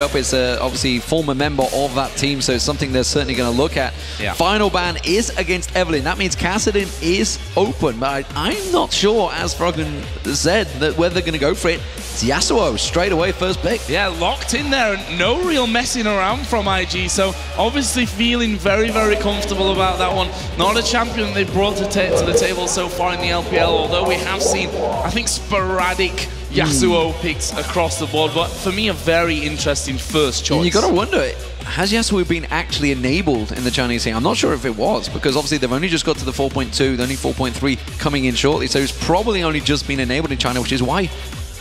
up is obviously former member of that team, so it's something they're certainly going to look at. Yeah. Final ban is against Evelynn. That means Kassadin is open, but I'm not sure, as Froggen said, that whether they're going to go for it. It's Yasuo straight away, first pick. Yeah, locked in there, and no real messing around from IG, so obviously feeling very, very comfortable about that one. Not a champion they've brought to the table so far in the LPL, although we have seen, I think, sporadic Yasuo picks across the board, but for me, a very interesting first choice. And you got to wonder, has Yasuo been actually enabled in the Chinese scene? I'm not sure if it was, because obviously they've only just got to the 4.2, they're only 4.3 coming in shortly, so it's probably only just been enabled in China, which is why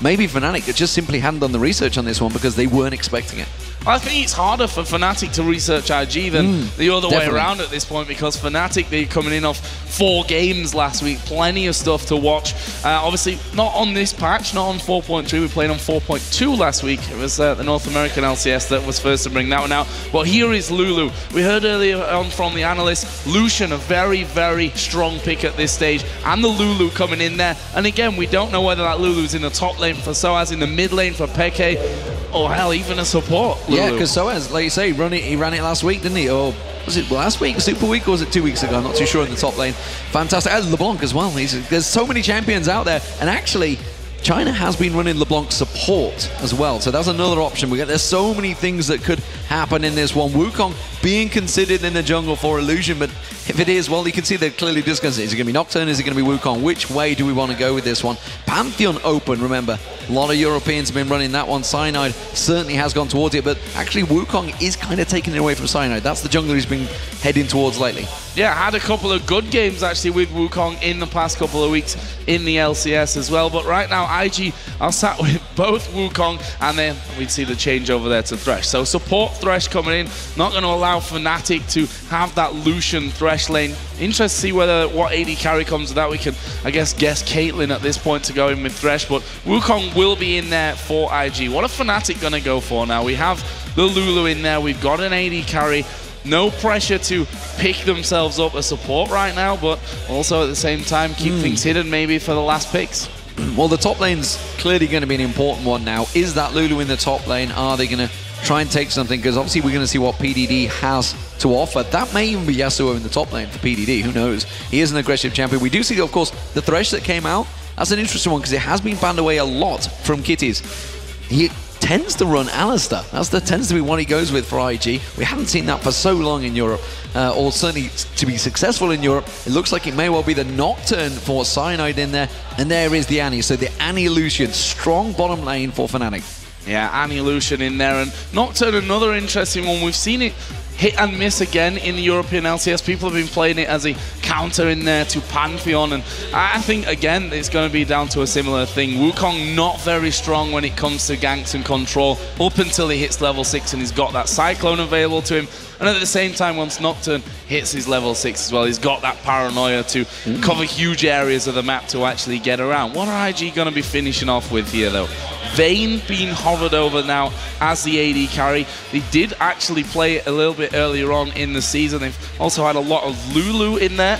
maybe Fnatic just simply hadn't done the research on this one because they weren't expecting it. I think it's harder for Fnatic to research IG than the other way around at this point, because Fnatic, they're coming in off 4 games last week, plenty of stuff to watch. Obviously, not on this patch, not on 4.3, we played on 4.2 last week. It was the North American LCS that was first to bring that one out. But here is Lulu. We heard earlier on from the analyst, Lucian, a very, very strong pick at this stage, and the Lulu coming in there. And again, we don't know whether that Lulu's in the top lane for Soaz, in the mid lane for xPeke, or hell, even a support Lulu. Yeah, because Soaz, like you say, he ran it last week, didn't he? Or was it last week, Super Week, or was it 2 weeks ago? I'm not too sure in the top lane. Fantastic. And LeBlanc as well. There's so many champions out there. And actually, China has been running LeBlanc support as well, so that's another option. There's so many things that could happen in this one. Wukong being considered in the jungle for Illusion, but if it is, well, you can see they're clearly discussing. Is it going to be Nocturne? Is it going to be Wukong? Which way do we want to go with this one? Pantheon open, remember. A lot of Europeans have been running that one. Cyanide certainly has gone towards it, but actually Wukong is kind of taking it away from Cyanide. That's the jungler he's been heading towards lately. Yeah, had a couple of good games actually with Wukong in the past couple of weeks in the LCS as well, but right now IG are sat with both Wukong, and then we'd see the change over there to Thresh. So support Thresh coming in, not going to allow Fnatic to have that Lucian Thresh lane. Interested to see what AD carry comes with that. We can, I guess Caitlyn at this point to go in with Thresh, but Wukong will be in there for IG. What are Fnatic going to go for now? We have the Lulu in there, we've got an AD carry. No pressure to pick themselves up a support right now, but also at the same time keep things hidden maybe for the last picks. Well, the top lane's clearly going to be an important one now. Is that Lulu in the top lane? Are they going to try and take something? Because obviously we're going to see what PDD has to offer. That may even be Yasuo in the top lane for PDD. Who knows? He is an aggressive champion. We do see, of course, the Thresh that came out. That's an interesting one because it has been banned away a lot from Kitties. He tends to run Alistar. That tends to be what he goes with for IG. We haven't seen that for so long in Europe, or certainly to be successful in Europe. It looks like it may well be the Nocturne for Cyanide in there, and there is the Annie. So the Annie Lucian, strong bottom lane for Fnatic. Yeah, Annie Lucian in there, and Nocturne, another interesting one. We've seen it hit and miss again in the European LCS. People have been playing it as a counter in there to Pantheon, and I think, again, it's going to be down to a similar thing. Wukong not very strong when it comes to ganks and control, up until he hits level 6 and he's got that Cyclone available to him. And at the same time, once Nocturne hits his level 6 as well, he's got that paranoia to cover huge areas of the map to actually get around. What are IG going to be finishing off with here, though? VIII being hovered over now as the AD carry. They did actually play it a little bit earlier on in the season. They've also had a lot of Lulu in there.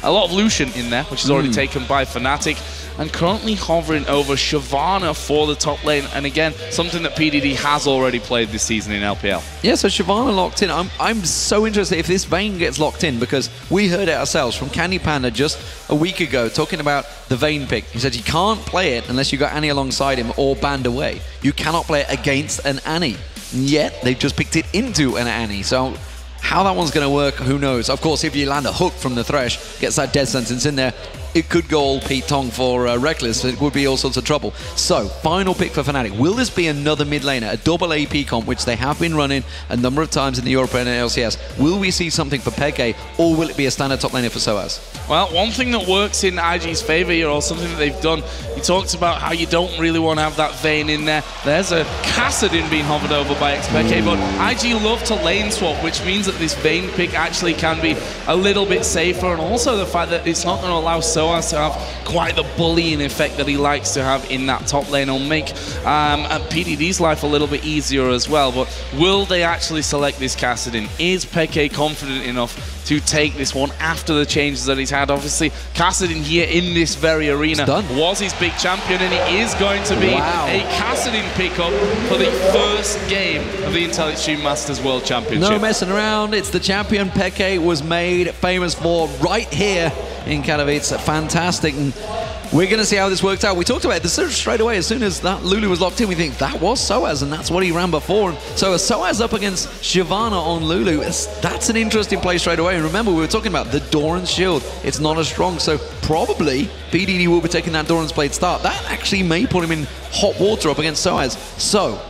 A lot of Lucian in there, which is already taken by Fnatic. And currently hovering over Shyvana for the top lane. And again, something that PDD has already played this season in LPL. Yeah, so Shyvana locked in. I'm so interested if this VIII gets locked in, because we heard it ourselves from Candy Panda just a week ago talking about the VIII pick. He said you can't play it unless you got Annie alongside him or banned away. You cannot play it against an Annie. And yet, they've just picked it into an Annie. So how that one's going to work, who knows? Of course, if you land a hook from the Thresh, gets that death sentence in there, it could go all Pete Tong for Rekkles. It would be all sorts of trouble. So, final pick for Fnatic. Will this be another mid laner, a double AP comp, which they have been running a number of times in the European LCS? Will we see something for xPeke, or will it be a standard top laner for Soaz? Well, one thing that works in IG's favor here, or something that they've done, he talks about how you don't really want to have that VIII in there. There's a Kassadin being hovered over by xPeke, but IG love to lane swap, which means that this VIII pick actually can be a little bit safer, and also the fact that it's not going to allow Soaz to have quite the bullying effect that he likes to have in that top lane. It'll make PDD's life a little bit easier as well, but will they actually select this Kassadin? Is Peke confident enough to take this one after the changes that he's had? Obviously, Kassadin here in this very arena was his big champion, and it is going to be a Kassadin pickup for the first game of the Intel Extreme Masters World Championship. No messing around. It's the champion Peke was made famous for right here in Katowice. Fantastic. And we're going to see how this works out. We talked about this straight away. As soon as that Lulu was locked in, we think that was Soaz, and that's what he ran before. So Soaz up against Shyvana on Lulu, that's an interesting play straight away. And remember, we were talking about the Doran's shield. It's not as strong, so probably PDD will be taking that Doran's Blade start. That actually may put him in hot water up against Soaz. So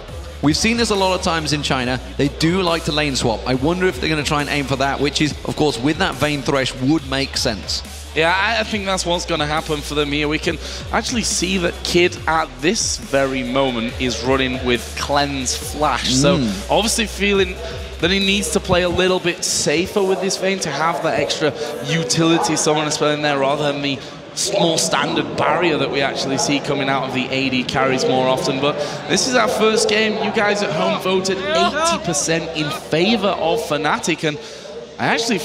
we've seen this a lot of times in China. They do like to lane swap. I wonder if they're going to try and aim for that, which is, of course, with that Vayne Thresh would make sense. Yeah, I think that's what's going to happen for them here. We can actually see that Kid at this very moment is running with Cleanse Flash. So obviously feeling that he needs to play a little bit safer with this Vayne to have that extra utility someone is spelling there rather than the more standard barrier that we actually see coming out of the AD carries more often. But this is our first game. You guys at home voted 80% in favor of Fnatic, and I actually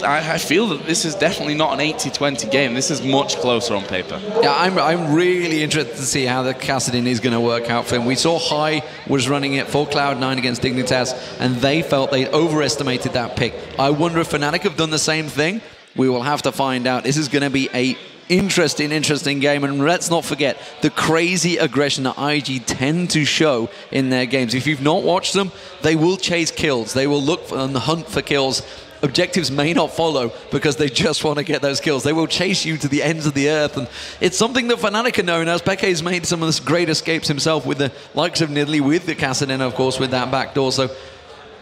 I feel that this is definitely not an 80-20 game. This is much closer on paper. Yeah, I'm really interested to see how the Kassadin is going to work out for him. We saw High was running it for Cloud9 against Dignitas, and they felt they overestimated that pick. I wonder if Fnatic have done the same thing. We will have to find out. This is going to be a interesting game, and let's not forget the crazy aggression that IG tend to show in their games. If you've not watched them, they will chase kills. They will look on the hunt for kills. Objectives may not follow because they just want to get those kills. They will chase you to the ends of the earth, and it's something that Fnatic are known as. Peke's made some of the great escapes himself with the likes of Nidalee, with the Kassadin, of course, with that backdoor. So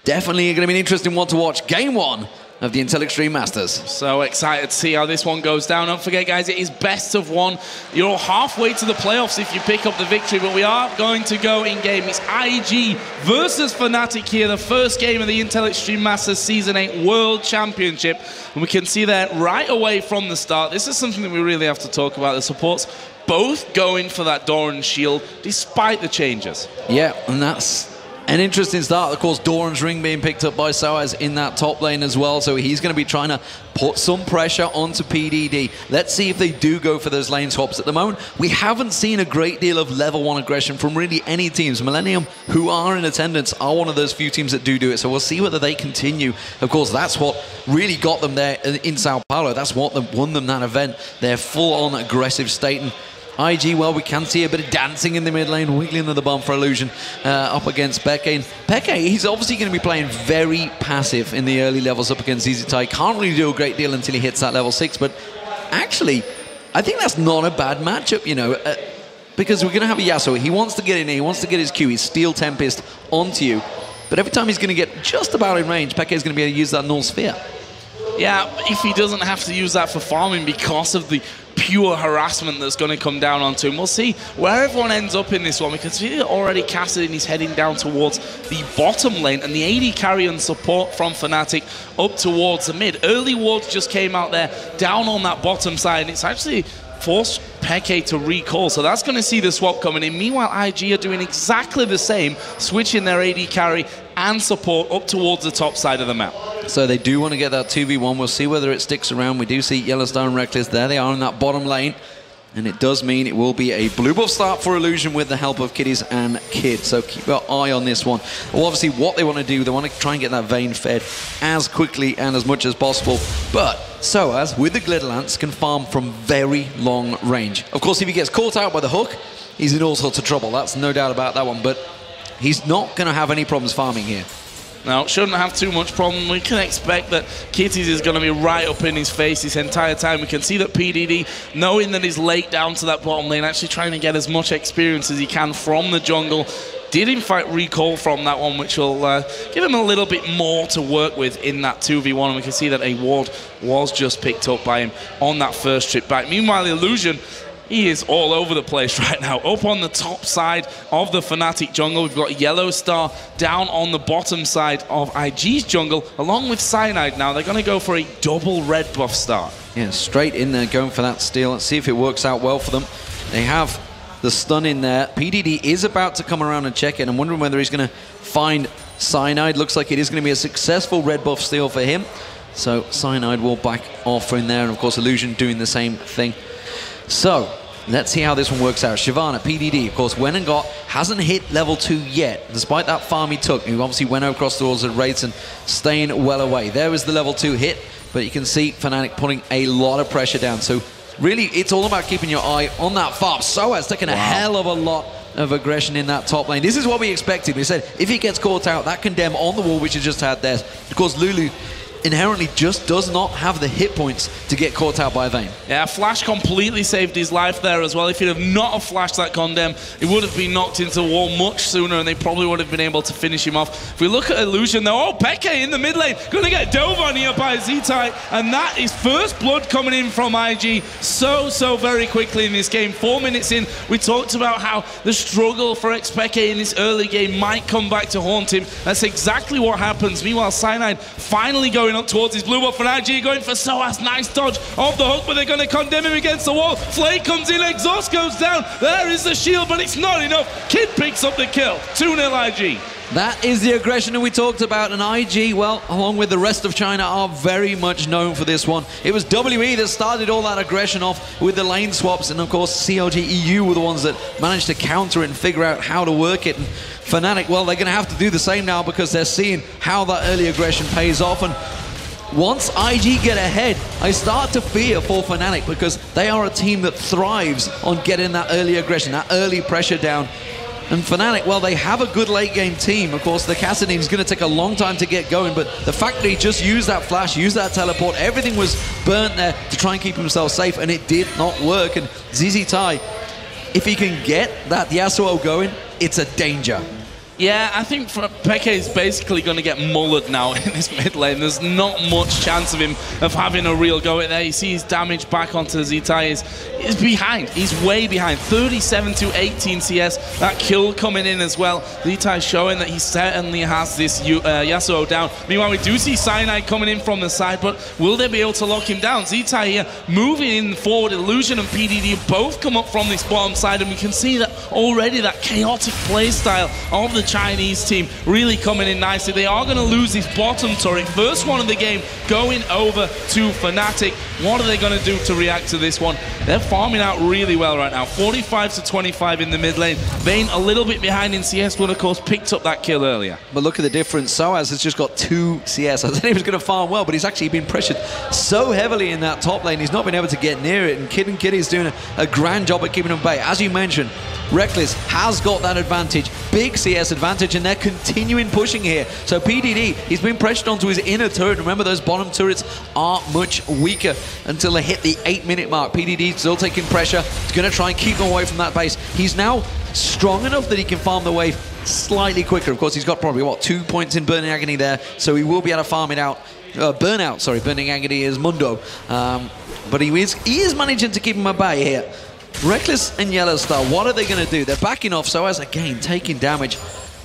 definitely going to be an interesting one to watch. Game one of the Intel Extreme Masters. So excited to see how this one goes down. Don't forget, guys, it is best of one. You're halfway to the playoffs if you pick up the victory, but we are going to go in-game. It's IG versus Fnatic here, the first game of the Intel Extreme Masters Season 8 World Championship. And we can see that right away from the start. This is something that we really have to talk about. The supports both going for that Doran shield, despite the changes. Yeah, and that's an interesting start. Of course, Doran's ring being picked up by Soaz in that top lane as well, so he's going to be trying to put some pressure onto PDD. Let's see if they do go for those lane swaps. At the moment, we haven't seen a great deal of level 1 aggression from really any teams. Millennium, who are in attendance, are one of those few teams that do it, so we'll see whether they continue. Of course, that's what really got them there in Sao Paulo. That's what won them that event, their full-on aggressive state. And IG, well, we can see a bit of dancing in the mid lane, wiggling of the bomb for Illusion up against Peke. And Peke, he's obviously going to be playing very passive in the early levels up against Zzitai. Can't really do a great deal until he hits that level 6, but actually, I think that's not a bad matchup, you know, because we're going to have a Yasuo. He wants to get in here, he wants to get his Q, his Steel Tempest onto you, but every time he's going to get just about in range, Peke is going to be able to use that Null Sphere. Yeah, if he doesn't have to use that for farming because of the pure harassment that's going to come down onto him. We'll see where everyone ends up in this one. We can see that already Kassadin is heading down towards the bottom lane, and the AD carry and support from Fnatic up towards the mid. Early wards just came out there, down on that bottom side, and it's actually forced Peke to recall, so that's going to see the swap coming in. Meanwhile, IG are doing exactly the same, switching their AD carry and support up towards the top side of the map. So they do want to get that 2v1. We'll see whether it sticks around. We do see YellowStar and Rekkles. There they are in that bottom lane. And it does mean it will be a blue buff start for Illusion with the help of Kitties and Kid. So keep your eye on this one. Well, obviously, what they want to do, they want to try and get that Vayne fed as quickly and as much as possible. But Soaz, with the Glitter Lance, can farm from very long range. Of course, if he gets caught out by the hook, he's in all sorts of trouble. That's no doubt about that one. But he's not going to have any problems farming here. Now, shouldn't have too much problem. We can expect that Kitties is going to be right up in his face this entire time. We can see that PDD, knowing that he's late down to that bottom lane, actually trying to get as much experience as he can from the jungle. Did, in fact, recall from that one, which will give him a little bit more to work with in that 2v1. And we can see that a ward was just picked up by him on that first trip back. Meanwhile, Illusion, he is all over the place right now. Up on the top side of the Fnatic jungle, we've got YellowStar down on the bottom side of IG's jungle, along with Cyanide now. They're going to go for a double red buff start. Yeah, straight in there, going for that steal. Let's see if it works out well for them. They have the stun in there. PDD is about to come around and check it. I'm wondering whether he's going to find Cyanide. Looks like it is going to be a successful red buff steal for him. So Cyanide will back off in there, and of course Illusion doing the same thing. So let's see how this one works out. Shyvana, PDD, of course, went and hasn't hit level 2 yet, despite that farm he took. He obviously went across towards the rates and staying well away. There was the level 2 hit, but you can see Fnatic putting a lot of pressure down. So really, it's all about keeping your eye on that farm. Soaz taking a hell of a lot of aggression in that top lane. This is what we expected. We said, if he gets caught out, that condemn on the wall, which he just had there. Of course, Lulu inherently just does not have the hit points to get caught out by VIII. Yeah, Flash completely saved his life there as well. If he'd have not have flashed that condemn, he would have been knocked into the wall much sooner, and they probably would have been able to finish him off. If we look at Illusion though, oh, Peke in the mid lane, gonna get dove on here by Zzitai, and that is first blood coming in from IG so very quickly in this game. 4 minutes in, we talked about how the struggle for xPeke in this early game might come back to haunt him. That's exactly what happens. Meanwhile, Cyanide finally going up towards his blue buff, and IG going for Soaz. Nice dodge off the hook, but they're going to condemn him against the wall. Flay comes in, exhaust goes down. There is the shield, but it's not enough. Kid picks up the kill. 2-0 IG. That is the aggression that we talked about, and IG, well, along with the rest of China, are very much known for this one. It was WE that started all that aggression off with the lane swaps, and of course CLG EU were the ones that managed to counter it and figure out how to work it. And Fnatic, well, they're going to have to do the same now because they're seeing how that early aggression pays off. And once IG get ahead, I start to fear for Fnatic because they are a team that thrives on getting that early aggression, that early pressure down. And Fnatic, well, they have a good late game team. Of course, the Cyanide is going to take a long time to get going, but the fact that he just used that flash, used that teleport, everything was burnt there to try and keep himself safe, and it did not work. And Zzitai, if he can get that Yasuo going, it's a danger. Yeah, I think Peke is basically going to get mullered now in this mid lane. There's not much chance of him of having a real go at there. You see his damage back onto Zzitai is behind. He's way behind. 37 to 18 CS. That kill coming in as well. Zzitai showing that he certainly has this Yasuo down. Meanwhile, we do see Cyanide coming in from the side, but will they be able to lock him down? Zzitai here moving in forward. Illusion and PDD both come up from this bottom side, and we can see that already that chaotic play style of the Chinese team really coming in nicely. They are going to lose this bottom turret. First one of the game going over to Fnatic. What are they going to do to react to this one? They're farming out really well right now. 45 to 25 in the mid lane. VIII a little bit behind in CS, but of course picked up that kill earlier. But look at the difference. Soaz has just got 2 CS. I thought he was going to farm well, but he's actually been pressured so heavily in that top lane. He's not been able to get near it, and Kitties doing a grand job at keeping him at bay. As you mentioned, Rekkles has got that advantage, big CS advantage, and they're continuing pushing here. So PDD, he's been pressured onto his inner turret. Remember, those bottom turrets are much weaker until they hit the 8-minute mark. PDD still taking pressure. He's going to try and keep them away from that base. He's now strong enough that he can farm the wave slightly quicker. Of course, he's got probably, what, 2 points in Burning Agony there, so he will be able to farm it out. Burning Agony is Mundo. But he is managing to keep him at bay here. Rekkles and YellowStar, what are they going to do? They're backing off, Soaz again taking damage.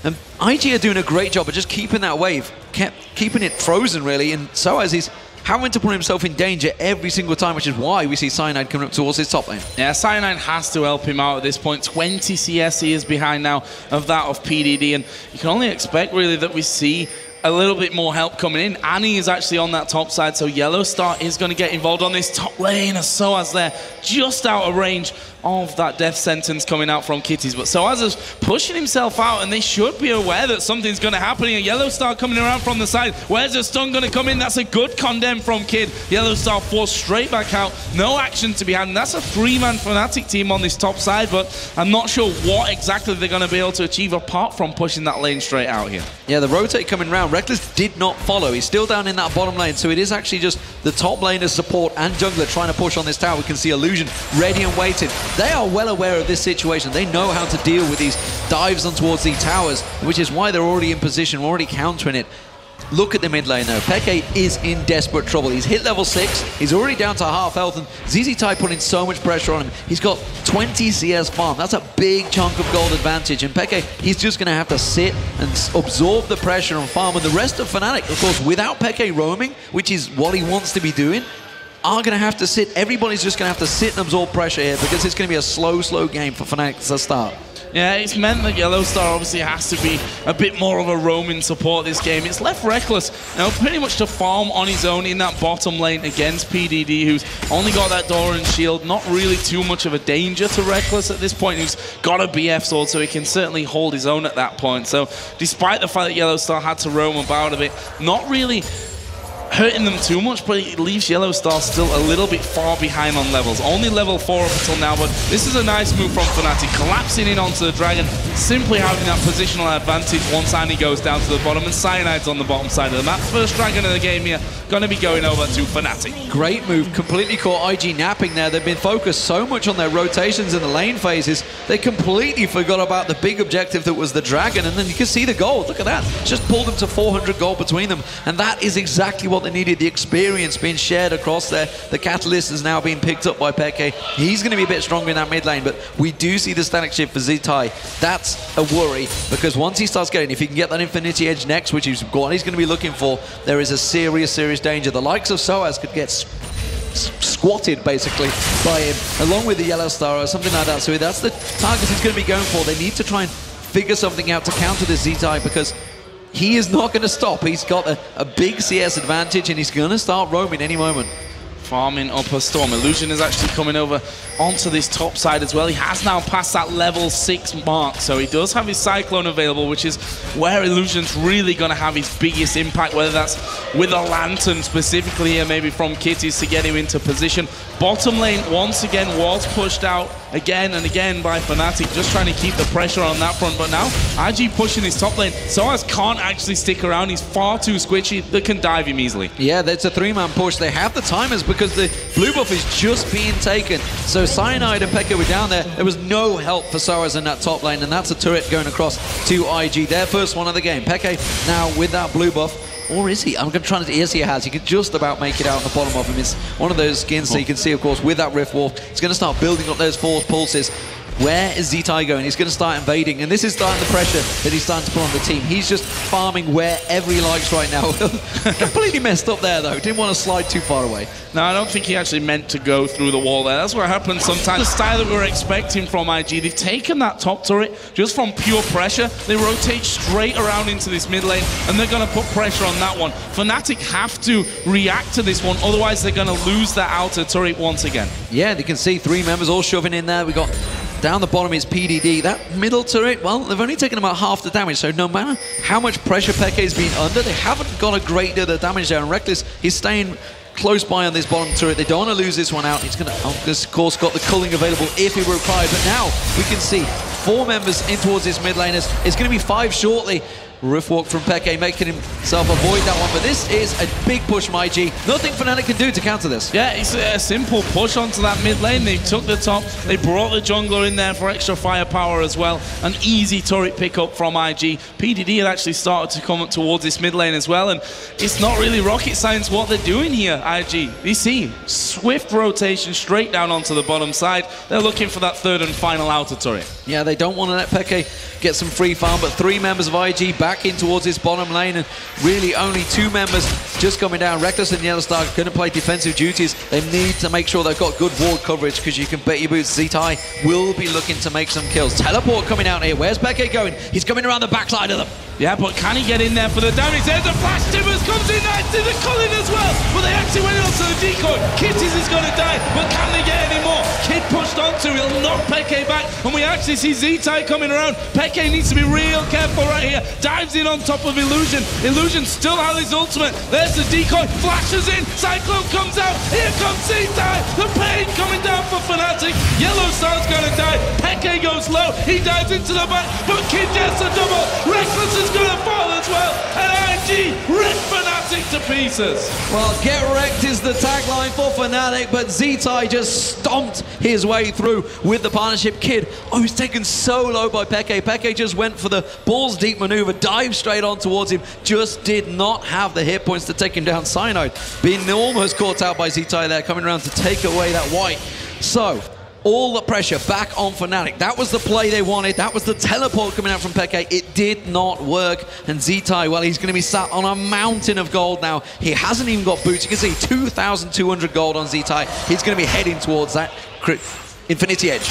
And IG are doing a great job of just keeping that wave, keeping it frozen really, and Soaz is having to put himself in danger every single time, which is why we see Cyanide coming up towards his top lane. Yeah, Cyanide has to help him out at this point. 20 CS he is behind now of that of PDD, and you can only expect really that we see a little bit more help coming in. Annie is actually on that top side, so YellowStar is going to get involved on this top lane as Soaz there, just out of range of that death sentence coming out from Kitties. But Soaz is pushing himself out, and they should be aware that something's going to happen here. YellowStar coming around from the side. Where's the stun going to come in? That's a good condemn from Kid. YellowStar forced straight back out. No action to be had, and that's a 3-man Fnatic team on this top side, but I'm not sure what exactly they're going to be able to achieve apart from pushing that lane straight out here. Yeah, the rotate coming round. Rekkles did not follow. He's still down in that bottom lane, so it is actually just the top laner support and jungler trying to push on this tower. We can see Illusion ready and waiting. They are well aware of this situation. They know how to deal with these dives on towards these towers, which is why they're already in position, already countering it. Look at the mid lane though. Peke is in desperate trouble. He's hit level 6. He's already down to half health, and Zzitai putting so much pressure on him. He's got 20 CS farm. That's a big chunk of gold advantage. And Peke, he's just going to have to sit and absorb the pressure and farm. And the rest of Fnatic, of course, without Peke roaming, which is what he wants to be doing, are going to have to sit. Everybody's just going to have to sit and absorb pressure here because it's going to be a slow game for Fnatic to start. Yeah, it's meant that YellowStar obviously has to be a bit more of a roaming support this game. It's left Rekkles, pretty much to farm on his own in that bottom lane against PDD, who's only got that Doran shield. Not really too much of a danger to Rekkles at this point, who's got a BF sword, so he can certainly hold his own at that point. So despite the fact that YellowStar had to roam about a bit, not really hurting them too much, but it leaves YellowStar still a little bit far behind on levels. Only level 4 up until now, but this is a nice move from Fnatic, collapsing in onto the Dragon, simply having that positional advantage once Annie goes down to the bottom, and Cyanide's on the bottom side of the map. First Dragon of the game here, going to be going over to Fnatic. Great move, completely caught IG napping there. They've been focused so much on their rotations in the lane phases, they completely forgot about the big objective that was the Dragon, and then you can see the gold. Look at that, just pulled them to 400 gold between them, and that is exactly what they needed. The experience being shared across there. The Catalyst is now being picked up by Peke. He's going to be a bit stronger in that mid lane, but we do see the static shift for Zzitai. That's a worry, because once he starts getting, if he can get that Infinity Edge next, which he's going to be looking for, there is a serious danger. The likes of Soaz could get squatted basically by him, along with the YellowStar or something like that. So that's the target he's going to be going for. They need to try and figure something out to counter this Zzitai, because he is not going to stop. He's got a big CS advantage, and he's going to start roaming any moment. Farming up a Storm. Illusion is actually coming over onto this top side as well. He has now passed that level 6 mark, so he does have his Cyclone available, which is where Illusion's really going to have his biggest impact, whether that's with a Lantern specifically here, maybe from Kitties to get him into position. Bottom lane, once again, was pushed out again and again by Fnatic, just trying to keep the pressure on that front. But now, IG pushing his top lane. Soaz can't actually stick around. He's far too squishy. They can dive him easily. Yeah, that's a 3-man push. They have the timers because the blue buff is just being taken. So Cyanide and Peke were down there. There was no help for Soaz in that top lane, and that's a turret going across to IG. Their first one of the game. Peke now with that blue buff. Or is he? I'm going to try to. Yes, he has. He can just about make it out on the bottom of him. It's one of those skins, so you can see, of course, with that Rift Wolf, it's going to start building up those force pulses. Where is Zzitai going? He's going to start invading, and this is starting the pressure that he's starting to put on the team. He's just farming wherever he likes right now. Completely messed up there, though. Didn't want to slide too far away. No, I don't think he actually meant to go through the wall there. That's what happens sometimes. The style that we were expecting from IG, they've taken that top turret just from pure pressure. They rotate straight around into this mid lane, and they're going to put pressure on that one. Fnatic have to react to this one, otherwise they're going to lose that outer turret once again. Yeah, they can see 3 members all shoving in there. We got down the bottom is PDD. That middle turret, well, they've only taken about half the damage, so no matter how much pressure Peke's been under, they haven't got a great deal of damage there, and Rekkles, he's staying close by on this bottom turret. They don't want to lose this one out. He's going to, of course, got the culling available if he required, but now we can see 4 members in towards this mid laners. It's going to be 5 shortly. Rift walk from Peke, making himself avoid that one, but this is a big push from IG. Nothing Fnatic can do to counter this. Yeah, it's a simple push onto that mid lane. They took the top, they brought the jungler in there for extra firepower as well. An easy turret pickup from IG. PDD had actually started to come up towards this mid lane as well, and it's not really rocket science what they're doing here, IG. You see, swift rotation straight down onto the bottom side. They're looking for that 3rd and final outer turret. Yeah, they don't want to let Peke get some free farm, but 3 members of IG back in towards this bottom lane, and really only 2 members just coming down. Rekkles and YellowStar going to play defensive duties. They need to make sure they've got good ward coverage, because you can bet your boots Zzitai will be looking to make some kills. Teleport coming out here. Where's Peke going? He's coming around the backside of them. Yeah, but can he get in there for the damage? There's a flash. Timbers comes in nice to the culling as well, but they actually went onto the decoy. Kitties is going to die, but can they get any more? Kid pushed onto, he'll knock Peke back, and we actually see Zzitai coming around. Peke needs to be real careful right here. Dives in on top of Illusion. Illusion still has his ultimate. There's the decoy, flashes in, Cyclone comes out. Here comes Zzitai. The pain coming down for Fnatic. YellowStar's going to die. Peke goes low, he dives into the back, but Kid gets a double. Rekkles is going to fall as well, and IG ripped Fnatic to pieces. Well, get wrecked is the tagline for Fnatic, but Zzitai just stomped his way through with the partnership. Kid, oh, he's taken so low by Peke. Peke just went for the balls deep maneuver, dived straight on towards him, just did not have the hit points to take him down. Cyanide being almost caught out by Zzitai there, coming around to take away that white. So, all the pressure back on Fnatic. That was the play they wanted. That was the teleport coming out from xPeke. It did not work. And Zzitai, well, he's going to be sat on a mountain of gold now. He hasn't even got boots. You can see 2,200 gold on Zzitai. He's going to be heading towards that Infinity Edge.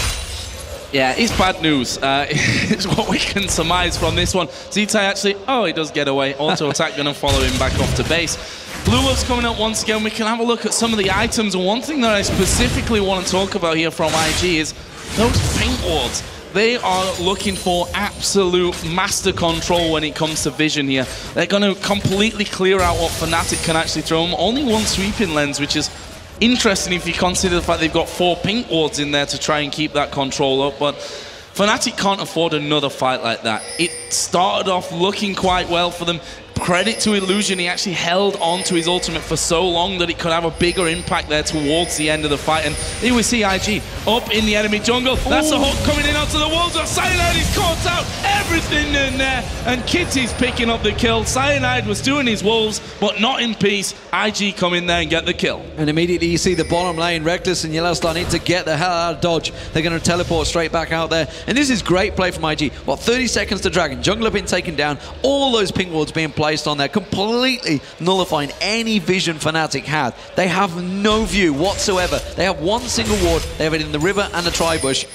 Yeah, it's bad news. It's what we can surmise from this one. Zzitai actually, oh, he does get away. Auto attack going to follow him back off to base. Blue Wolves coming up once again. We can have a look at some of the items. And one thing that I specifically want to talk about here from IG is those paint wards. They are looking for absolute master control when it comes to vision here. They're going to completely clear out what Fnatic can actually throw them. Only one sweeping lens, which is interesting if you consider the fact they've got 4 pink wards in there to try and keep that control up. But Fnatic can't afford another fight like that. It started off looking quite well for them. Credit to Illusion, he actually held on to his ultimate for so long that it could have a bigger impact there towards the end of the fight. And here we see IG up in the enemy jungle. That's a hook coming in onto the walls. Cyanide is caught out, everything in there. And Kitties picking up the kill. Cyanide was doing his wolves, but not in peace. IG come in there and get the kill. And immediately you see the bottom lane. Rekkles and YellowStar need to get the hell out of dodge. They're going to teleport straight back out there. And this is great play from IG. What, 30 seconds to Dragon. Jungler been taken down. All those pink wards being placed on there, completely nullifying any vision Fnatic had. They have no view whatsoever. They have one single ward. They have it in the river and the tri-bush,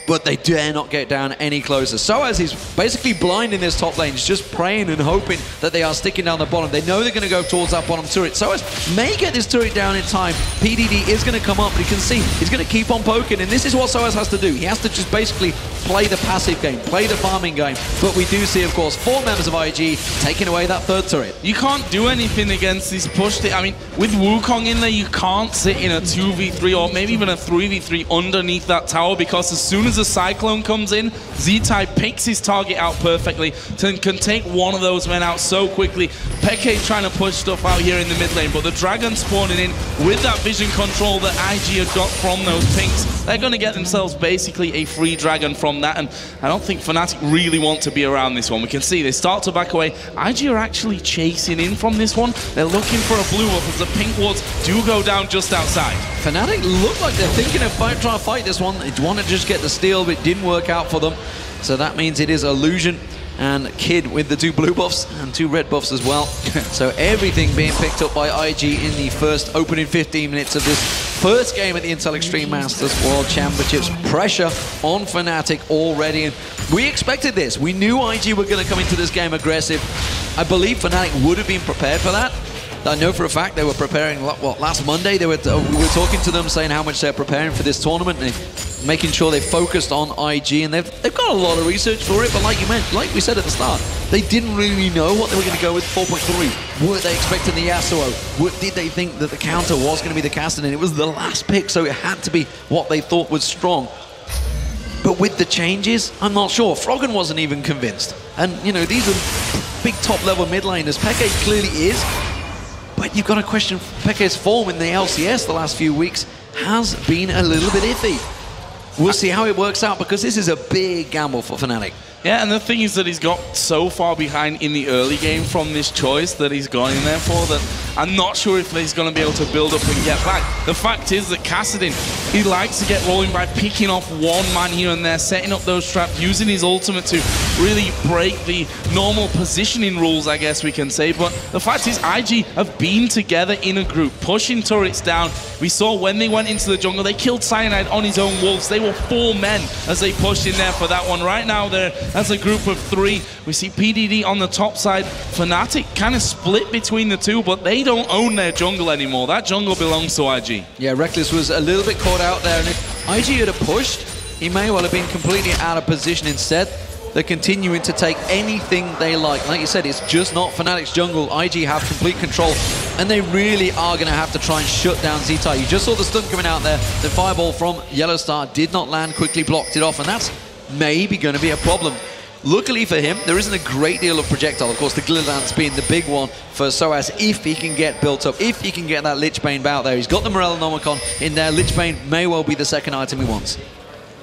but they dare not get down any closer. Soaz is basically blind in this top lane. He's just praying and hoping that they are sticking down the bottom. They know they're going to go towards that bottom turret. Soaz may get this turret down in time. PDD is going to come up, but you can see he's going to keep on poking, and this is what Soaz has to do. He has to just basically play the passive game, play the farming game. But we do see, of course, 4 members of IG taking away that 3rd turret. You can't do anything against this push. I mean, with Wukong in there, you can't sit in a 2v3 or maybe even a 3v3 underneath that tower, because as soon as the Cyclone comes in, Zzitai picks his target out perfectly, can take one of those men out so quickly. xPeke trying to push stuff out here in the mid lane, but the Dragon spawning in with that vision control that IG have got from those pinks, they're going to get themselves basically a free Dragon from that, and I don't think Fnatic really want to be around this one. We can see they start to back away. IG are actually chasing in from this one. They're looking for a blue up as the pink wards do go down just outside. Fnatic look like they're thinking of trying to fight this one. They want to just get the steal, but it didn't work out for them. So that means it is Illusion and Kid with the 2 blue buffs and 2 red buffs as well. So everything being picked up by IG in the first opening 15 minutes of this first game at the Intel Extreme Masters World Championships. Pressure on Fnatic already, and we expected this. We knew IG were going to come into this game aggressive. I believe Fnatic would have been prepared for that. I know for a fact they were preparing, what, last Monday we were talking to them saying how much they're preparing for this tournament, and making sure they focused on IG, and they've got a lot of research for it, but like you mentioned, like we said at the start, they didn't really know what they were going to go with 4.3. Were they expecting the Yasuo? Did they think that the counter was going to be the Cassidy? It was the last pick, so it had to be what they thought was strong. But with the changes, I'm not sure. Froggen wasn't even convinced. And, you know, these are big top-level mid laners. xPeke clearly is. But you've got to question xPeke's form in the LCS the last few weeks has been a little bit iffy. We'll see how it works out, because this is a big gamble for Fnatic. Yeah, and the thing is that he's got so far behind in the early game from this choice that he's gone in there for that I'm not sure if he's going to be able to build up and get back. The fact is that Cassidy, he likes to get rolling by picking off one man here and there, setting up those traps, using his ultimate to really break the normal positioning rules, I guess we can say. But the fact is, IG have been together in a group, pushing turrets down. We saw when they went into the jungle, they killed Cyanide on his own wolves. They were 4 men as they pushed in there for that one. Right now, they're as a group of 3. We see PDD on the top side. Fnatic kind of split between the 2, but they don't own their jungle anymore. That jungle belongs to IG. Yeah, Rekkles was a little bit caught out there, and if IG had pushed, he may well have been completely out of position instead. They're continuing to take anything they like. Like you said, it's just not Fnatic's jungle. IG have complete control, and they really are going to have to try and shut down Zzitai. You just saw the stun coming out there. The fireball from YellowStar did not land, quickly blocked it off, and that's maybe going to be a problem. Luckily for him, there isn't a great deal of projectile. Of course, the Glitter Lance being the big one for Soaz, if he can get built up, if he can get that Lich Bane out there. He's got the Morellonomicon in there. Lich Bane may well be the second item he wants.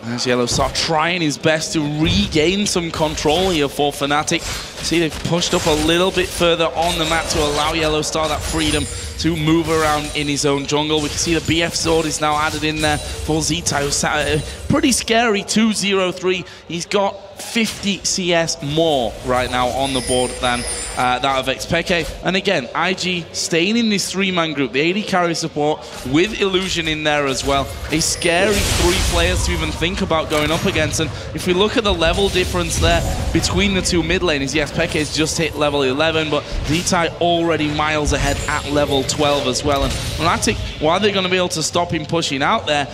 As YellowStar trying his best to regain some control here for Fnatic. See, they've pushed up a little bit further on the map to allow YellowStar that freedom to move around in his own jungle. We can see the BF sword is now added in there for Zzitai, who's pretty scary, 2-0-3. He's got 50 CS more right now on the board than that of xPeke. And again, IG staying in this three-man group, the AD carry support with Illusion in there as well. A scary 3 players to even think about going up against. And if we look at the level difference there between the 2 mid laners, yes, xPeke has just hit level 11, but Zzitai already miles ahead at level 12 as well. And Fnatic, while they're going to be able to stop him pushing out there,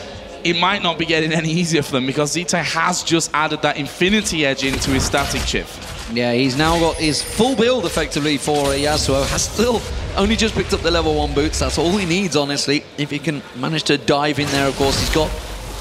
it might not be getting any easier for them because Zzitai has just added that Infinity Edge into his static shift. Yeah, he's now got his full build effectively for Yasuo. Has still only just picked up the level 1 boots. That's all he needs, honestly. If he can manage to dive in there, of course, he's got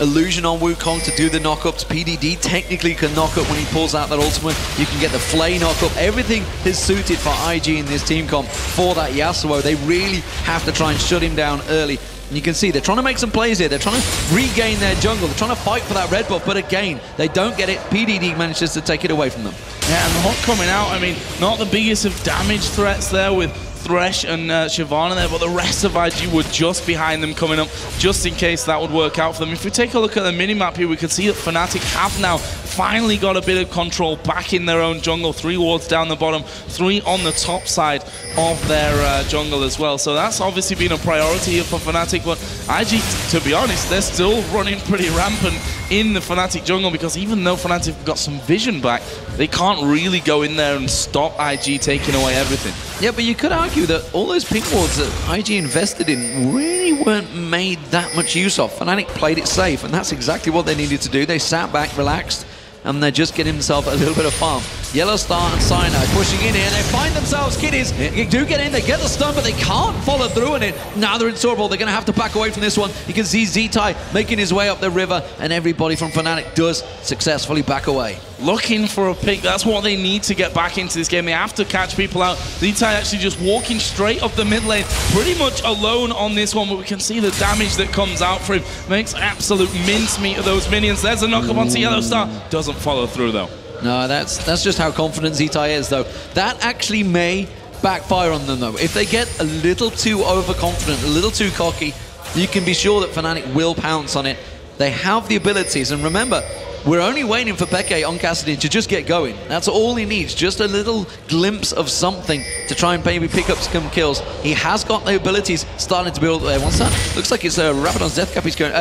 Illusion on Wukong to do the knockups. PDD technically can knock up when he pulls out that ultimate. You can get the Flay knockup. Everything is suited for IG in this team comp for that Yasuo. They really have to try and shut him down early. And you can see they're trying to make some plays here. They're trying to regain their jungle. They're trying to fight for that red buff, but again, they don't get it. PDD manages to take it away from them. Yeah, and the Hawk coming out, I mean, not the biggest of damage threats there with Thresh and Shyvana there, but the rest of IG were just behind them coming up, just in case that would work out for them. If we take a look at the minimap here, we can see that Fnatic have now finally got a bit of control back in their own jungle. 3 wards down the bottom, 3 on the top side of their jungle as well. So that's obviously been a priority here for Fnatic, but IG, to be honest, they're still running pretty rampant in the Fnatic jungle because even though Fnatic have got some vision back, they can't really go in there and stop IG taking away everything. Yeah, but you could argue that all those pink wards that IG invested in really weren't made that much use of. Fnatic played it safe, and that's exactly what they needed to do. They sat back, relaxed, and they're just getting themselves a little bit of farm. YellowStar and Cyanide pushing in here. They find themselves Kitties. They do get in, they get the stun, but they can't follow through on it. Now they're intolerable. They're going to have to back away from this one. You can see Zzitai making his way up the river, and everybody from Fnatic does successfully back away. Looking for a pick. That's what they need to get back into this game. They have to catch people out. Zzitai actually just walking straight up the mid lane, pretty much alone on this one, but we can see the damage that comes out for him. Makes absolute mincemeat of those minions. There's a knock-up onto YellowStar. Doesn't follow through, though. No, that's just how confident Zzitai is, though. That actually may backfire on them, though. If they get a little too overconfident, a little too cocky, you can be sure that Fnatic will pounce on it. They have the abilities, and remember, we're only waiting for Peke on Cassidy to just get going. That's all he needs, just a little glimpse of something to try and maybe pick up some kills. He has got the abilities starting to build there. What's that? Looks like it's Rabadon's Death Cap. He's going,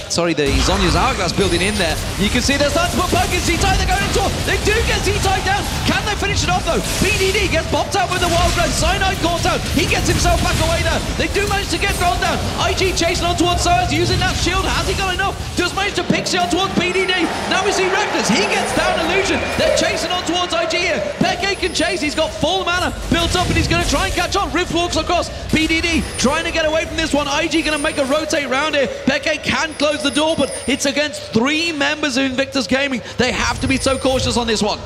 sorry, the Zhonya's Hourglass building in there. You can see they're starting to put poke in Zzitai. They're going into it. They do get Zzitai down. Can they finish it off though? PDD gets popped out with the Wild Gun. Cyanide caught out. He gets himself back away there. They do manage to get thrown down. IG chasing on towards Soaz, using that shield. Has he got enough? Does manage to pixie on towards PDD. Now we see Rekkles. He gets down Illusion. They're chasing on towards IG here. Peke can chase. He's got full mana built up and he's going to try and catch on. Rift walks across. PDD trying to get away from this one. IG going to make a rotate round here. Peke can close the door, but it's against 3 members of Invictus Gaming. They have to be so cautious on this one.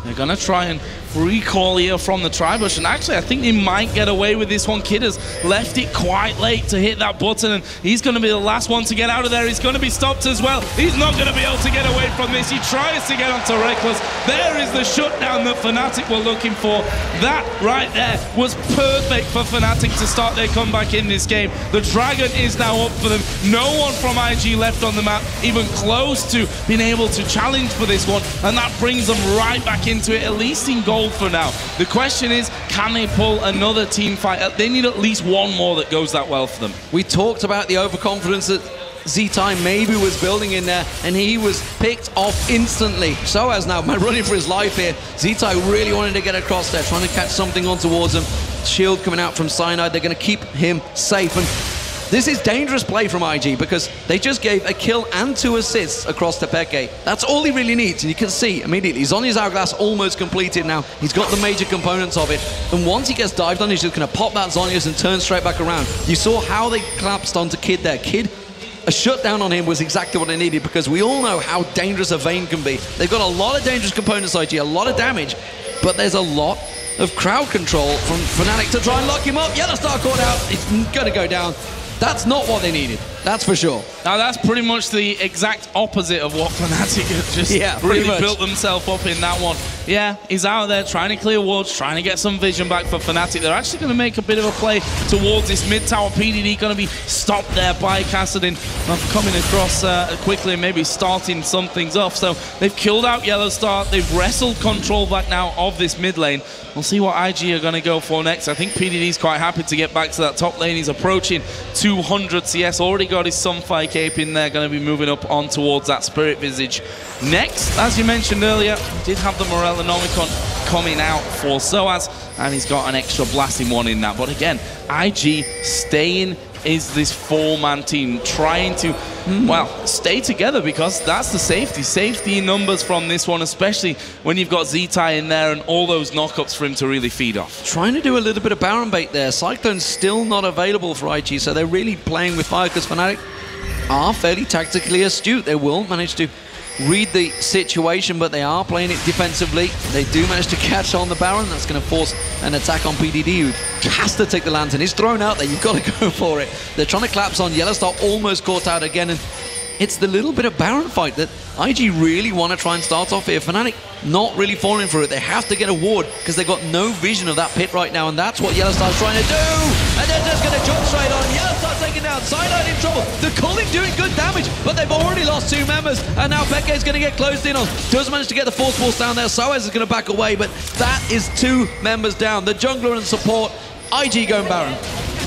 They're going to try and recall here from the Tribush, and actually I think they might get away with this one. Kitties left it quite late to hit that button, and he's going to be the last one to get out of there. He's going to be stopped as well. He's not going to be able to get away from this. He tries to get onto Rekkles. There is the shutdown that Fnatic were looking for. That right there was perfect for Fnatic to start their comeback in this game. The Dragon is now up for them. No one from IG left on the map, even close to being able to challenge for this one, and that brings them right back into it, at least in gold for now. The question is, can they pull another team fight? They need at least one more that goes that well for them. We talked about the overconfidence that Zzitai maybe was building in there, and he was picked off instantly. Soaz now running for his life here. Zzitai really wanted to get across there, trying to catch something on towards him. Shield coming out from Cyanide. They're going to keep him safe, and this is dangerous play from IG because they just gave a kill and 2 assists across to Peke. That's all he really needs, and you can see immediately Zhonya's Hourglass almost completed now. He's got the major components of it, and once he gets dived on, he's just going to pop that Zhonya's and turn straight back around. You saw how they collapsed onto Kid there. Kid, a shutdown on him was exactly what they needed because we all know how dangerous a Vayne can be. They've got a lot of dangerous components, IG, a lot of damage, but there's a lot of crowd control from Fnatic to try and lock him up. YellowStar caught out. It's going to go down. That's not what they needed. That's for sure. Now that's pretty much the exact opposite of what Fnatic have just really built themselves up in that one. Yeah, he's out there trying to clear wards, trying to get some vision back for Fnatic. They're actually going to make a bit of a play towards this mid tower. PDD going to be stopped there by Kassadin, coming across quickly and maybe starting some things off. So they've killed out YellowStar. They've wrestled control back now of this mid lane. We'll see what IG are going to go for next. I think PDD's quite happy to get back to that top lane. He's approaching 200 CS, already got his Sunfire Cape in there, going to be moving up on towards that Spirit Visage. Next, as you mentioned earlier, did have the Morellonomicon coming out for Soaz, and he's got an extra blasting one in that. But again, IG staying is this four-man team, trying to, well, stay together, because that's the safety in numbers from this one, especially when you've got Zzitai in there and all those knockups for him to really feed off. Trying to do a little bit of Baron bait there. Cyclone's still not available for IG, so they're really playing with fire, because Fnatic are fairly tactically astute. They will manage to read the situation, but they are playing it defensively. They do manage to catch on the Baron. That's going to force an attack on PDD, who has to take the Lantern. He's thrown out there. You've got to go for it. They're trying to collapse on YellowStar, almost caught out again, and it's the little bit of Baron fight that IG really want to try and start off here. Fnatic not really falling for it. They have to get a ward, because they've got no vision of that pit right now, and that's what YellowStar's trying to do. And they're just going to jump straight on. YellowStar taken down. Cyanide in trouble. The Culling doing good damage, but they've already lost 2 members, and now xPeke is going to get closed in on. Does manage to get the Force Pulse down there. Soaz is going to back away, but that is 2 members down. The jungler and support. IG going Baron.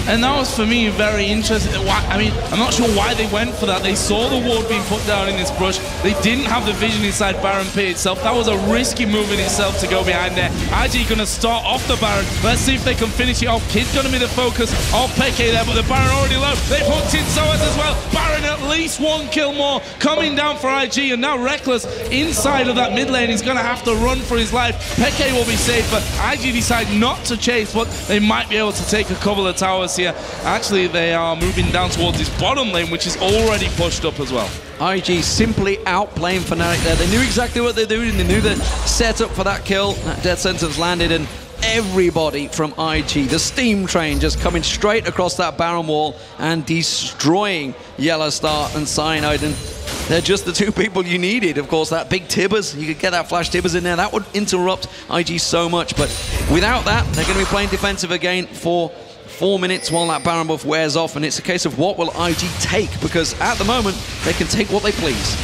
And that was, for me, very interesting. I mean, I'm not sure why they went for that. They saw the ward being put down in this brush. They didn't have the vision inside Baron Pit itself. That was a risky move in itself to go behind there. IG going to start off the Baron. Let's see if they can finish it off. Kid's going to be the focus of xPeke there, but the Baron already low. They've hooked in Soaz as well. Baron at least 1 kill more coming down for IG, and now Rekkles inside of that mid lane is going to have to run for his life. xPeke will be safe, but IG decide not to chase, but they might be able to take a couple of towers here. Actually, they are moving down towards this bottom lane, which is already pushed up as well. IG simply outplaying Fnatic there. They knew exactly what they're doing. They knew the setup for that kill. That death sentence landed, and everybody from IG, the steam train, just coming straight across that Baron wall and destroying YellowStar and Cyanide. And they're just the 2 people you needed. Of course, that big Tibbers, you could get that flash Tibbers in there. That would interrupt IG so much. But without that, they're going to be playing defensive again for 4 minutes while that Baron buff wears off, and it's a case of what will IG take, because at the moment they can take what they please.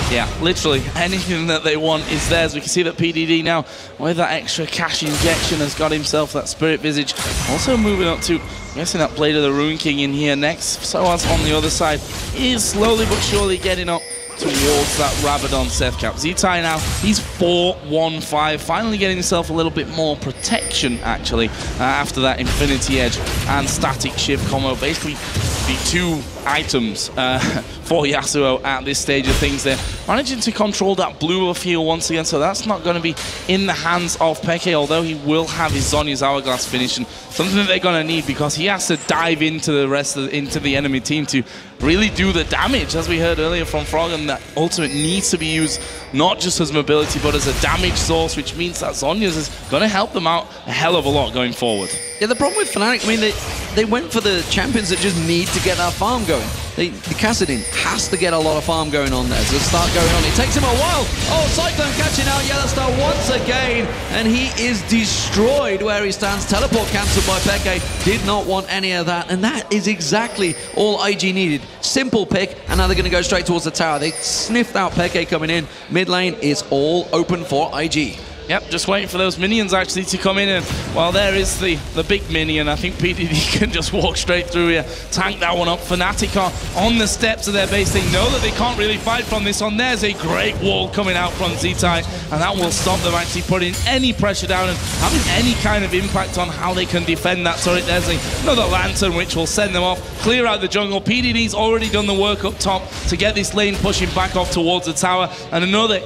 Yeah, literally anything that they want is theirs. We can see that PDD now, with that extra cash injection, has got himself that Spirit Visage. Also moving up to, I'm guessing, that Blade of the Rune King in here next. Soaz on the other side is slowly but surely getting up towards that Rabadon Seth cap. Zzitai now, he's 4-1-5, finally getting himself a little bit more protection, actually, after that Infinity Edge and Static Shift combo. Basically, the 2 items for Yasuo at this stage of things. They're managing to control that blue buff heal once again, so that's not going to be in the hands of xPeke, although he will have his Zhonya's Hourglass finish, and something that they're going to need, because he has to dive into the rest of into the enemy team to really do the damage, as we heard earlier from Frog, and that ultimate needs to be used not just as mobility but as a damage source, which means that Zhonya's is going to help them out a hell of a lot going forward. Yeah, the problem with Fnatic, I mean, they went for the champions that just need to get that farm going. The Kassadin has to get a lot of farm going on there to start going on. It takes him a while. Oh, Cyclone catching out YellowStar once again, and he is destroyed where he stands. Teleport cancelled by xPeke. Did not want any of that, and that is exactly all IG needed. Simple pick, and now they're going to go straight towards the tower. They sniffed out xPeke coming in. Mid lane is all open for IG. Yep, just waiting for those minions actually to come in, and while there is the big minion, I think PDD can just walk straight through here, tank that one up. Fnatic are on the steps of their base. They know that they can't really fight from this on. There's a great wall coming out from Zzitai, and that will stop them actually putting any pressure down and having any kind of impact on how they can defend that turret. There's another Lantern which will send them off, clear out the jungle. PDD's already done the work up top to get this lane pushing back off towards the tower, and another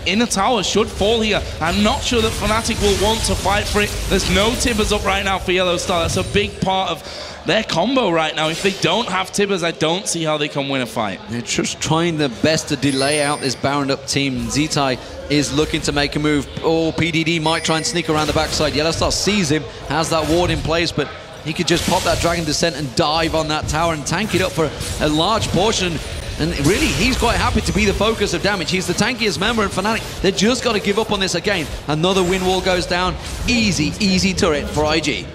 inner tower should fall here. I'm not sure that Fnatic will want to fight for it. There's no Tibbers up right now for YellowStar. That's a big part of their combo right now. If they don't have Tibbers, I don't see how they can win a fight. They're just trying their best to delay out this Baron up team. Zzitai is looking to make a move. Oh, PDD might try and sneak around the backside. YellowStar sees him, has that ward in place, but he could just pop that Dragon Descent and dive on that tower and tank it up for a large portion. And really, he's quite happy to be the focus of damage. He's the tankiest member in Fnatic. They just got to give up on this again. Another wind wall goes down. Easy, easy turret for IG.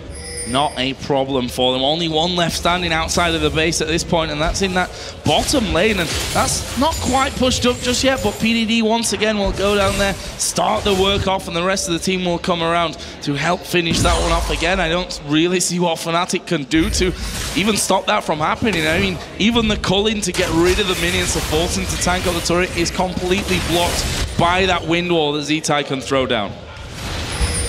Not a problem for them. Only one left standing outside of the base at this point, and that's in that bottom lane. And that's not quite pushed up just yet, but PDD once again will go down there, start the work off, and the rest of the team will come around to help finish that one off again. I don't really see what Fnatic can do to even stop that from happening. I mean, even the culling to get rid of the minions to force him to tank on the turret is completely blocked by that wind wall that Zzitai can throw down.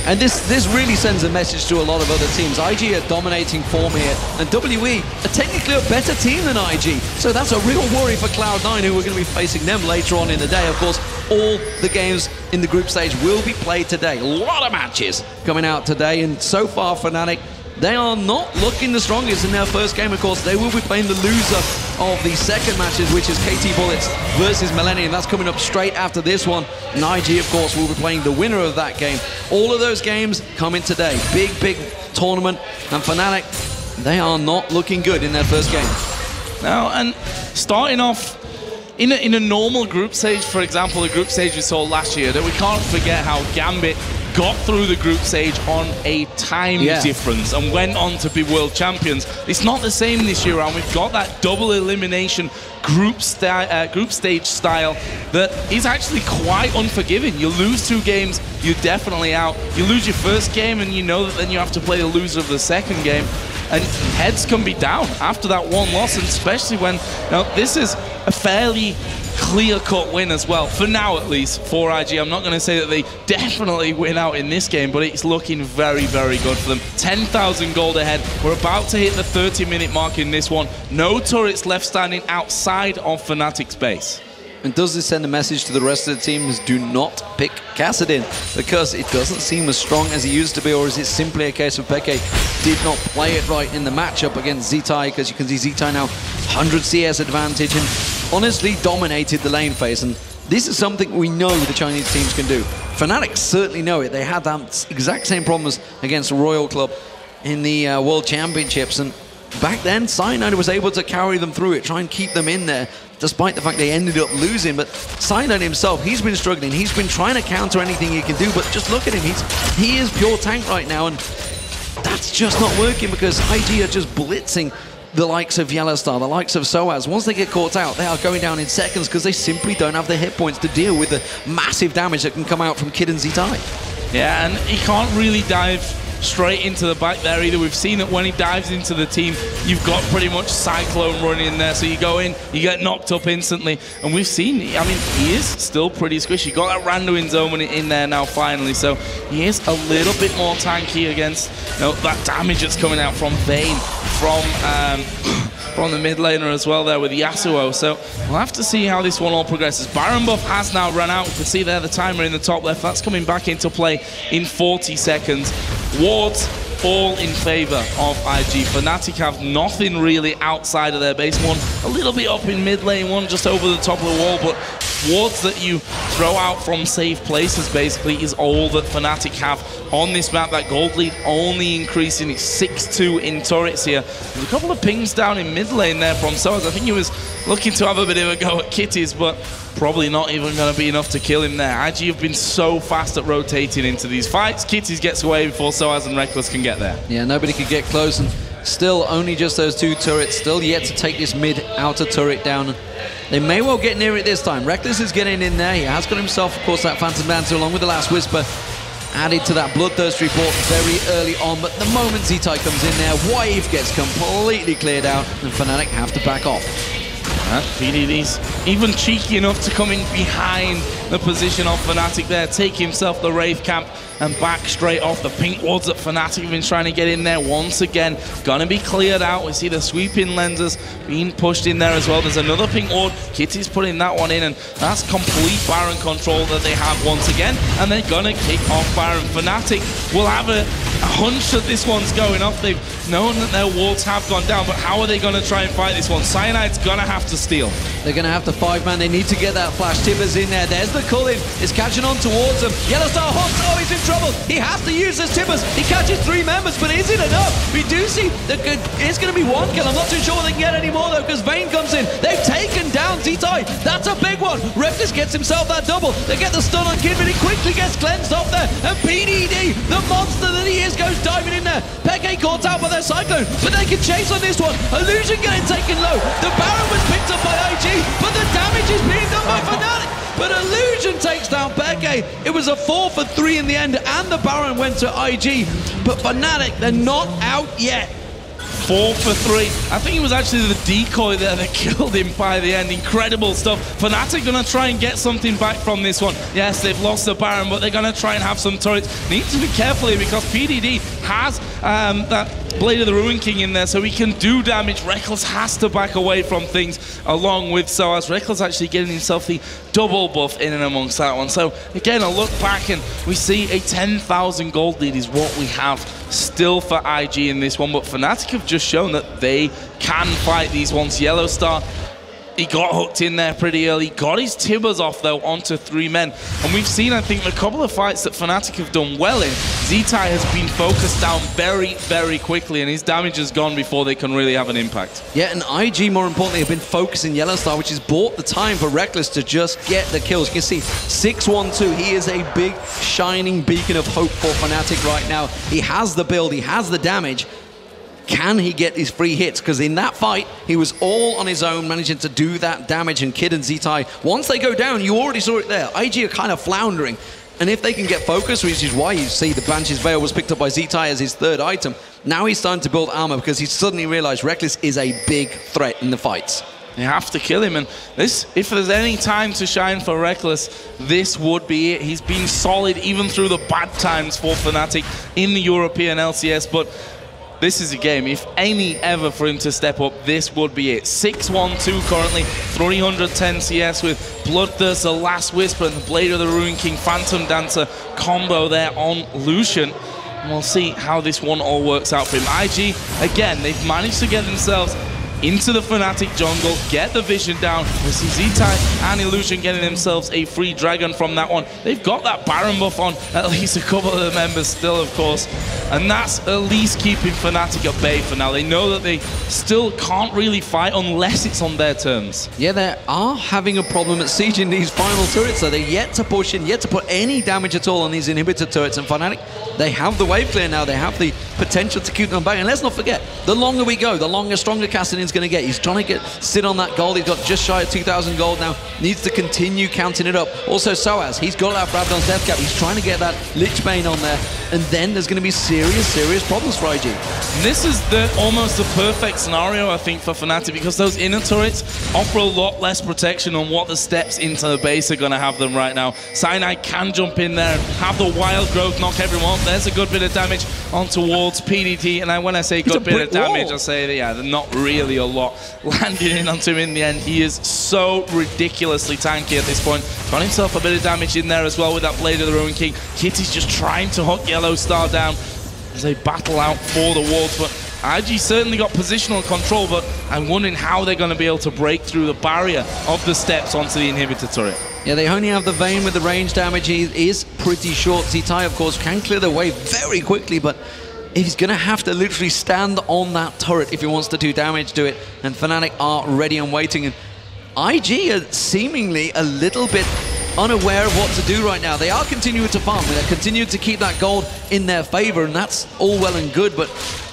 And this really sends a message to a lot of other teams. IG are dominating form here, and WE are technically a better team than IG. So that's a real worry for Cloud9, who are going to be facing them later on in the day. Of course, all the games in the group stage will be played today. A lot of matches coming out today, and so far Fnatic, they are not looking the strongest in their first game. Of course, they will be playing the loser of the second matches, which is KT Bullets versus Millennium. That's coming up straight after this one. And IG, of course, will be playing the winner of that game. All of those games coming today. Big, big tournament. And Fnatic, they are not looking good in their first game. Now, and starting off in a normal group stage, for example, the group stage we saw last year, that we can't forget how Gambit got through the group stage on a time difference and went on to be world champions. It's not the same this year around. We've got that double elimination group stage style that is actually quite unforgiving. You lose 2 games, you're definitely out. You lose your first game and you know that then you have to play the loser of the second game. And heads can be down after that one loss, and especially when this is a fairly clear-cut win as well, for now at least, for IG. I'm not going to say that they definitely win out in this game, but it's looking very, very good for them. 10,000 gold ahead. We're about to hit the 30-minute mark in this one. No turrets left standing outside of Fnatic's base. And does this send a message to the rest of the teams? Do not pick Kassadin, because it doesn't seem as strong as he used to be, or is it simply a case of Peke did not play it right in the matchup against Zzitai? Because you can see Zzitai now 100 CS advantage and honestly dominated the lane phase. And this is something we know the Chinese teams can do. Fnatic certainly know it. They had that exact same problems against Royal Club in the World Championships, and back then Cyanide was able to carry them through it, try and keep them in there, despite the fact they ended up losing. But Cyanide himself, he's been struggling. He's been trying to counter anything he can do, but just look at him. He is pure tank right now, and that's just not working because IG are just blitzing the likes of YellowStar, the likes of Soaz. Once they get caught out, they are going down in seconds because they simply don't have the hit points to deal with the massive damage that can come out from Kid and Zzitai. Yeah, and he can't really dive straight into the back there either. We've seen that when he dives into the team, you've got pretty much Cyclone running in there, so you go in, you get knocked up instantly. And we've seen, I mean, he is still pretty squishy. Got that Randuin zone in there now finally, so he is a little bit more tanky against that damage that's coming out from VIII, from the mid laner as well there with Yasuo. So we'll have to see how this one all progresses. Baron buff has now run out. You can see there the timer in the top left. That's coming back into play in 40 seconds. Wards all in favor of IG. Fnatic have nothing really outside of their base. One a little bit up in mid lane, one just over the top of the wall, but wards that you throw out from safe places basically is all that Fnatic have on this map. That gold lead only increasing. It's 6-2 in turrets here. There's a couple of pings down in mid lane there from Soaz. I think he was looking to have a bit of a go at Kitties, but probably not even going to be enough to kill him there. IG have been so fast at rotating into these fights. Kitties gets away before Soaz and Rekkles can get there. Yeah, nobody could get close, and still only just those 2 turrets, still yet to take this mid outer turret down. They may well get near it this time. Rekkles is getting in there. He has got himself, of course, that Phantom Dancer along with the last Whisper added to that Bloodthirst report very early on. But the moment Zzitai comes in there, Wave gets completely cleared out, and Fnatic have to back off. PDD's even cheeky enough to come in behind the position of Fnatic there, take himself the Wraith Camp and back straight off. The pink wards that Fnatic have been trying to get in there once again, gonna be cleared out. We see the sweeping lenses being pushed in there as well. There's another pink ward, Kitty's putting that one in, and that's complete Baron control that they have once again, and they're gonna kick off Baron. Fnatic will have a a hunch that this one's going off. They've known that their wards have gone down, but how are they going to try and fight this one? Cyanide's going to have to steal. They're going to have to 5-man. They need to get that flash. Tibbers in there. There's the Cullen. It's catching on towards them. YellowStar hunts. Oh, he's in trouble. He has to use his Tibbers. He catches 3 members, but is it enough? We do see that it's going to be 1 kill. I'm not too sure they can get any more, though, because VIII comes in. They've taken down Zzitai. That's a big one. Rekkles gets himself that double. They get the stun on Kid, but he quickly gets cleansed off there. And PDD, the monster that he is, goes diving in there. Peke caught out by their Cyclone, but they can chase on this one. Illusion getting taken low. The Baron was picked up by IG, but the damage is being done by Fnatic. But Illusion takes down Peke. It was a 4 for 3 in the end, and the Baron went to IG. But Fnatic, they're not out yet. 4 for 3. I think it was actually the decoy there that killed him by the end. Incredible stuff. Fnatic going to try and get something back from this one. Yes, they've lost the Baron, but they're going to try and have some turrets. Need to be careful here because PDD has that Blade of the Ruin King in there, so he can do damage. Rekkles has to back away from things along with Soaz. Rekkles actually getting himself the double buff in and amongst that one. So again, a look back and we see a 10,000 gold lead is what we have still for IG in this one, but Fnatic have just shown that they can fight these ones. YellowStar, he got hooked in there pretty early, got his Tibbers off though onto 3 men, and we've seen, I think, a couple of fights that Fnatic have done well in. Zzitai has been focused down very, very quickly, and his damage has gone before they can really have an impact. Yeah, and IG, more importantly, have been focusing YellowStar, which has bought the time for Rekkles to just get the kills. You can see 6-1-2. He is a big, shining beacon of hope for Fnatic right now. He has the build, he has the damage. Can he get his free hits? Because in that fight, he was all on his own, managing to do that damage. And Kid and Zzitai, once they go down, you already saw it there. IG are kind of floundering. And if they can get focused, which is why you see the Banshee's Veil was picked up by Zzitai as his 3rd item, now he's starting to build armor because he suddenly realized Rekkles is a big threat in the fights. You have to kill him, and this, if there's any time to shine for Rekkles, this would be it. He's been solid even through the bad times for Fnatic in the European LCS, but this is a game, if any ever for him to step up, this would be it. 6-1-2 currently, 310 CS with Bloodthirst, the Last Whisper, and the Blade of the Ruin King, Phantom Dancer combo there on Lucian. And we'll see how this one all works out for him. IG, again, they've managed to get themselves into the Fnatic jungle, get the vision down. We see Zzitai and Illusion getting themselves a free dragon from that one. They've got that Baron buff on at least a couple of the members still, of course. And that's at least keeping Fnatic at bay for now. They know that they still can't really fight unless it's on their terms. Yeah, they are having a problem at sieging these final turrets, so they're yet to push in, yet to put any damage at all on these inhibitor turrets. And Fnatic, they have the wave clear now. They have the potential to keep them back. And let's not forget, the longer we go, the longer, stronger Cassidy's going to get. He's trying to sit on that gold. He's got just shy of 2,000 gold now. Needs to continue counting it up. Also Soaz, he's got that Rabadon's death cap. He's trying to get that Lichbane on there. And then there's going to be serious problems for IG. This is almost the perfect scenario, I think, for Fnatic, because those inner turrets offer a lot less protection on what the steps into the base are going to have them right now. Cyanide can jump in there and have the wild growth knock everyone off. There's a good bit of damage on towards PDT. And when I say good bit of damage, I say that, yeah, not really a lot landing in onto him in the end. He is so ridiculously tanky at this point. Got himself a bit of damage in there as well with that Blade of the Ruin King. Kitties just trying to hook YellowStar down as they battle out for the walls. But IG certainly got positional control, but I'm wondering how they're going to be able to break through the barrier of the steps onto the inhibitor turret. Yeah, they only have the VIII with the range damage. He is pretty short. Zzitai, of course, can clear the way very quickly, but he's going to have to literally stand on that turret if he wants to do damage to it. And Fnatic are ready and waiting. And IG are seemingly a little bit unaware of what to do right now. They are continuing to farm. They're continuing to keep that gold in their favor, and that's all well and good, but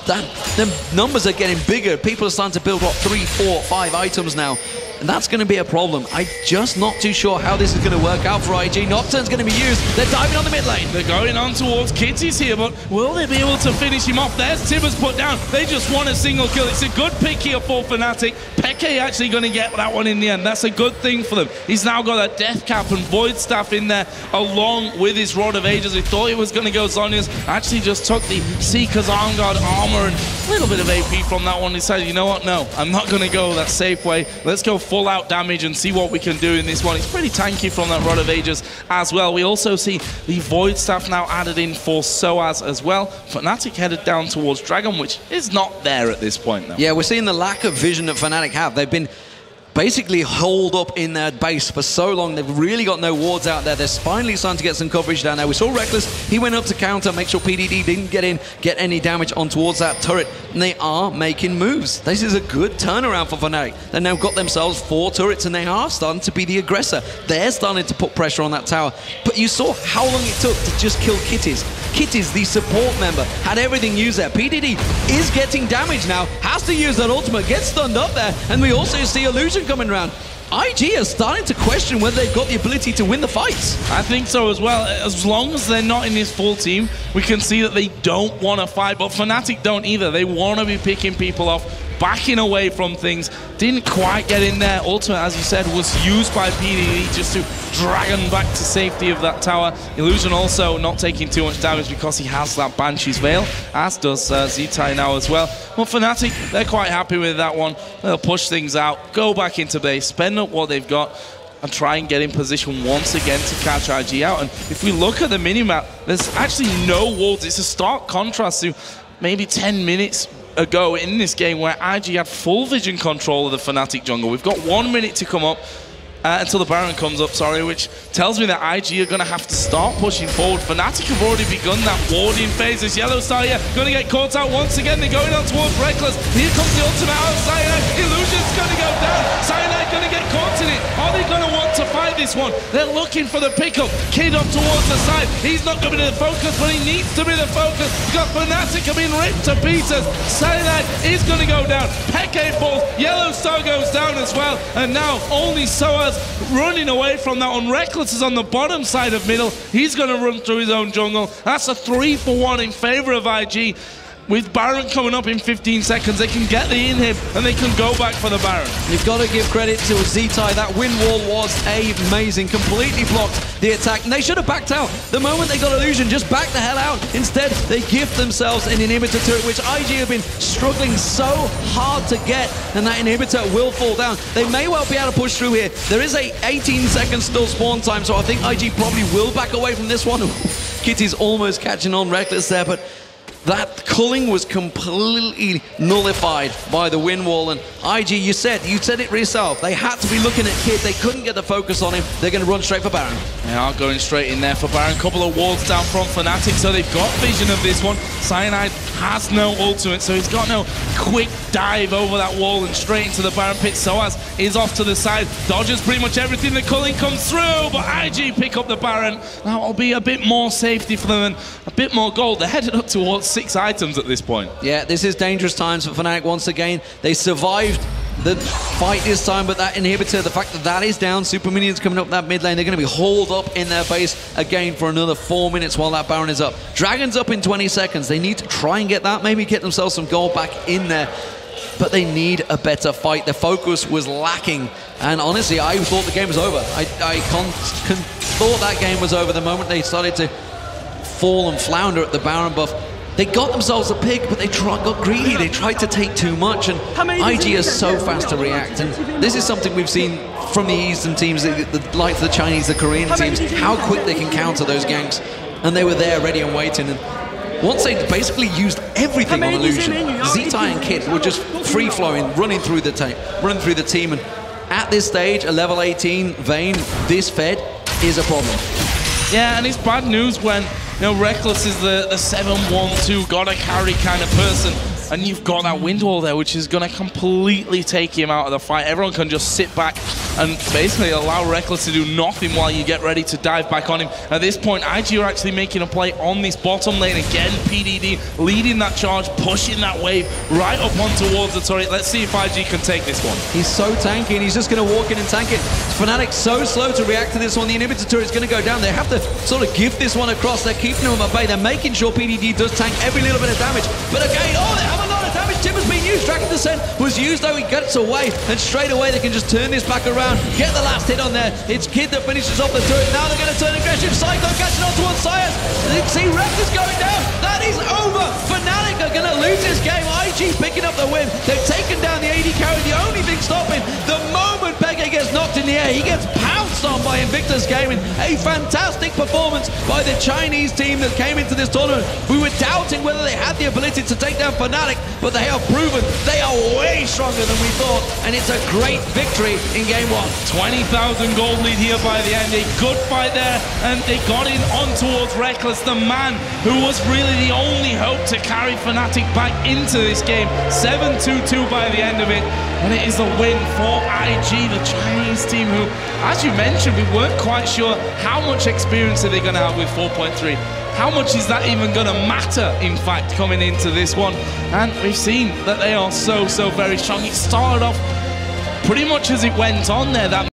the numbers are getting bigger. People are starting to build, what, 3, 4, 5 items now. And that's going to be a problem. I'm just not too sure how this is going to work out for IG. Nocturne's going to be used. They're diving on the mid lane. They're going on towards Kitties here, but will they be able to finish him off? There's Tibbers put down. They just want a single kill. It's a good pick here for Fnatic. Peke actually going to get that one in the end. That's a good thing for them. He's now got a Death Cap and Void Staff in there along with his Rod of Ages. We thought it was going to go Zhonya's. Actually just took the Seeker's Arm Guard armor and a little bit of AP from that one. Decided, you know what? No, I'm not going to go that safe way. Let's go full out damage and see what we can do in this one. It's pretty tanky from that Rod of Ages as well. We also see the Void Staff now added in for Soaz as well. Fnatic headed down towards Dragon, which is not there at this point now. Yeah, we're seeing the lack of vision that Fnatic have. They've been basically holed up in their base for so long. They've really got no wards out there. They're finally starting to get some coverage down there. We saw Rekkles, he went up to counter, make sure PDD didn't get any damage on towards that turret, and they are making moves. This is a good turnaround for Fnatic. They've now got themselves 4 turrets, and they are starting to be the aggressor. They're starting to put pressure on that tower. But you saw how long it took to just kill Kitties. Kitties, the support member, had everything used there. PDD is getting damage now, has to use that ultimate, gets stunned up there, and we also see Illusion coming around. IG are starting to question whether they've got the ability to win the fights. I think so as well. As long as they're not in this full team, we can see that they don't want to fight, but Fnatic don't either. They want to be picking people off, backing away from things. Didn't quite get in there. Ultimate, as you said, was used by PDD just to drag them back to safety of that tower. Illusion also not taking too much damage because he has that Banshee's Veil, as does Zzitai now as well. Well, Fnatic, they're quite happy with that one. They'll push things out, go back into base, spend up what they've got, and try and get in position once again to catch IG out. And if we look at the minimap, there's actually no wards. It's a stark contrast to maybe 10 minutes ago in this game where IG had full vision control of the Fnatic jungle. We've got 1 minute to come up until the Baron comes up, which tells me that IG are going to have to start pushing forward. Fnatic have already begun that warding phase. This YellowStar here going to get caught out once again. They're going on towards Rekkles. Here comes the ultimate out of Cyanide. Illusion's going to go down. Cyanide going to get caught in it. Are they going to want to fight this one? They're looking for the pickup. Kid up towards the side. He's not going to be the focus, but he needs to be the focus because Fnatic have been ripped to pieces. Cyanide is going to go down. Peke falls. YellowStar goes down as well. And now only Soaz running away from that one. Rekkles is on the bottom side of middle. He's going to run through his own jungle. That's a 3-for-1 in favor of IG. With Baron coming up in 15 seconds, they can get the inhib and they can go back for the Baron. You've got to give credit to Zzitai. That wind wall was amazing. Completely blocked the attack. And they should have backed out. The moment they got Illusion, just back the hell out. Instead, they gift themselves an inhibitor turret, which IG have been struggling so hard to get. And that inhibitor will fall down. They may well be able to push through here. There is a 18-second still spawn time, so I think IG probably will back away from this one. Kitties almost catching on Rekkles there, but that culling was completely nullified by the wind wall. And IG, you said it yourself. They had to be looking at Kid. They couldn't get the focus on him. They're going to run straight for Baron. They are going straight in there for Baron. Couple of wards down from Fnatic, so they've got vision of this one. Cyanide has no ultimate, so he's got no quick dive over that wall and straight into the Baron pit. Soaz is off to the side. Dodges pretty much everything. The culling comes through, but IG pick up the Baron. That will be a bit more safety for them and a bit more gold. They're headed up towards 6 items at this point. Yeah, this is dangerous times for Fnatic once again. They survived the fight this time, but that inhibitor, the fact that that is down, super minions coming up that mid lane, they're going to be hauled up in their base again for another 4 minutes while that Baron is up. Dragon's up in 20 seconds. They need to try and get that, maybe get themselves some gold back in there, but they need a better fight. Their focus was lacking, and honestly, I thought the game was over. I thought that game was over the moment they started to fall and flounder at the Baron buff. They got themselves a pick, but they got greedy. They tried to take too much, and IG is so fast to react. And this is something we've seen from the Eastern teams, like the Chinese, the Korean teams, how quick they can counter those ganks. And they were there, ready and waiting. And once they basically used everything on Illusion, Zzitai and Kid were just free-flowing, running through the team. And at this stage, a level 18 Vayne, this fed, is a problem. Yeah, and it's bad news when Rekkles is the 7-1-2 gotta carry kind of person, and you've got that wind wall there, which is going to completely take him out of the fight. Everyone can just sit back and basically allow Rekkles to do nothing while you get ready to dive back on him. At this point, IG are actually making a play on this bottom lane. Again, PDD leading that charge, pushing that wave right up on towards the turret. Let's see if IG can take this one. He's so tanky, and he's just going to walk in and tank it. Fnatic so slow to react to this one. The inhibitor turret is going to go down. They have to sort of gift this one across. They're keeping him at bay. They're making sure PDD does tank every little bit of damage. But again, they have a lot of damage. Timber's being used. Dragon Descent was used, though. He gets away, and straight away they can just turn this back around, get the last hit on there. It's Kid that finishes off the turret. Now they're going to turn aggressive. Psycho catching on towards Soaz. They see Rekkles going down. That is over. Fnatic are going to lose this game. IG picking up the win. They've taken down the AD carry. The only thing stopping the moment the air. He gets pounced on by Invictus Gaming. A fantastic performance by the Chinese team that came into this tournament. We were doubting whether they had the ability to take down Fnatic, but they have proven they are way stronger than we thought, and it's a great victory in game one. 20,000 gold lead here by the end. A good fight there, and they got in on towards Rekkles, the man who was really the only hope to carry Fnatic back into this game. 7-2-2 by the end of it, and it is a win for IG, the Chinese team who, as you mentioned, we weren't quite sure how much experience are they going to have with 4.3. How much is that even going to matter, in fact, coming into this one? And we've seen that they are so very strong. It started off pretty much as it went on there. That